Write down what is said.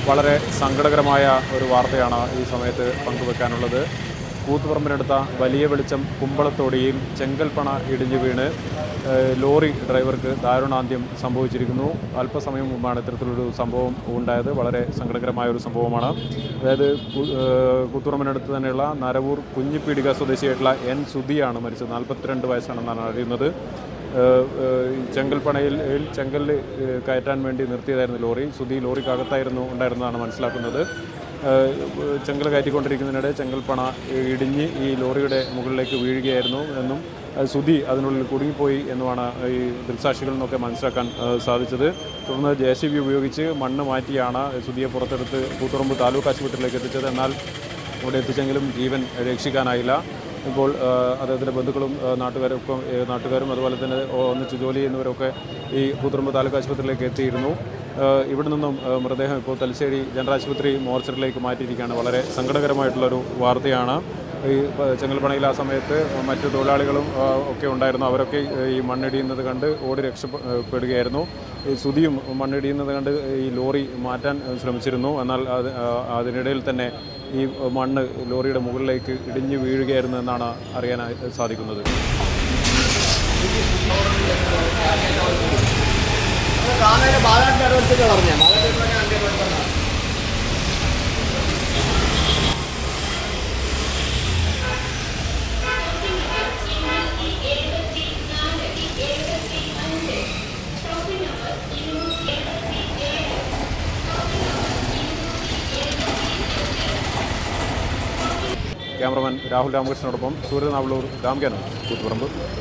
വളരെ സങ്കടകരമായ ഒരു വാർത്തയാണ് ഈ സമയത്ത് പങ്കുവെക്കാനുള്ളത്. കൂത്തുപറമ്പിനടുത്ത വലിയ വെളിച്ചം കുമ്പളത്തോടിയിൽ ചെങ്കൽപ്പണ ഇടിഞ്ഞു വീണ് ലോറി ഡ്രൈവർക്ക് ദാരുണാന്ത്യം സംഭവിച്ചിരിക്കുന്നു. അല്പസമയം മുമ്പാണ് ഇത്തരത്തിലൊരു സംഭവം ഉണ്ടായത്. വളരെ സങ്കടകരമായ ഒരു സംഭവമാണ്. അതായത് കൂത്തുപറമ്പിനടുത്ത് തന്നെയുള്ള നരവൂർ കുഞ്ഞിപ്പീടിക സ്വദേശിയായിട്ടുള്ള എൻ സുധിയാണ് മരിച്ചത്. 42 വയസ്സാണെന്നാണ് അറിയുന്നത്. ചെങ്കൽപ്പണയിൽ ചെങ്കല്ല് കയറ്റാൻ വേണ്ടി നിർത്തിയതായിരുന്നു ലോറി. സുധി ലോറിക്കകത്തായിരുന്നു ഉണ്ടായിരുന്നതാണ് മനസ്സിലാക്കുന്നത്. ചെങ്കൽ കയറ്റിക്കൊണ്ടിരിക്കുന്നതിനിടെ ചെങ്കൽപ്പണ ഇടിഞ്ഞ് ഈ ലോറിയുടെ മുകളിലേക്ക് വീഴുകയായിരുന്നു എന്നും സുധി അതിനുള്ളിൽ കുടുങ്ങിപ്പോയി എന്നുമാണ് ഈ ദൃക്സാക്ഷികളിൽ നിന്നൊക്കെ മനസ്സിലാക്കാൻ സാധിച്ചത്. തുടർന്ന് JCB ഉപയോഗിച്ച് മണ്ണ് മാറ്റിയാണ് സുധിയെ പുറത്തെടുത്ത് കൂത്തുപറമ്പ് താലൂക്ക് ആശുപത്രിയിലേക്ക് എത്തിച്ചത്. എന്നാൽ അവിടെ എത്തിച്ചെങ്കിലും ജീവൻ രക്ഷിക്കാനായില്ല. ഇപ്പോൾ അദ്ദേഹത്തിൻ്റെ ബന്ധുക്കളും നാട്ടുകാരും അതുപോലെ തന്നെ ഒന്നിച്ച് ജോലി ചെയ്യുന്നവരൊക്കെ ഈ കൂത്തുപറമ്പ് താലൂക്ക് ആശുപത്രിയിലേക്ക് എത്തിയിരുന്നു. ഇവിടെ നിന്നും മൃതദേഹം ഇപ്പോൾ തലശ്ശേരി ജനറൽ ആശുപത്രി മോർച്ചറിയിലേക്ക് മാറ്റിയിരിക്കുകയാണ്. വളരെ സങ്കടകരമായിട്ടുള്ളൊരു വാർത്തയാണ്. ഈ ചെങ്കൽപ്പണയിൽ ആ സമയത്ത് മറ്റു തൊഴിലാളികളും ഒക്കെ ഉണ്ടായിരുന്നു. അവരൊക്കെ ഈ മണ്ണിടിയുന്നത് കണ്ട് ഓടി രക്ഷപ്പെടുകയായിരുന്നു. ഈ സുധിയും മണ്ണിടിയുന്നത് കണ്ട് ഈ ലോറി മാറ്റാൻ ശ്രമിച്ചിരുന്നു. എന്നാൽ അതിനിടയിൽ തന്നെ ഈ മണ്ണ് ലോറിയുടെ മുകളിലേക്ക് ഇടിഞ്ഞു വീഴുകയായിരുന്നു എന്നാണ് അറിയാൻ സാധിക്കുന്നത്. ക്യാമറമാൻ രാഹുൽ രാമകൃഷ്ണനോടൊപ്പം സൂര്യനാവളൂർ, രാംഗ്യാനം, കൂത്തുപറമ്പ്.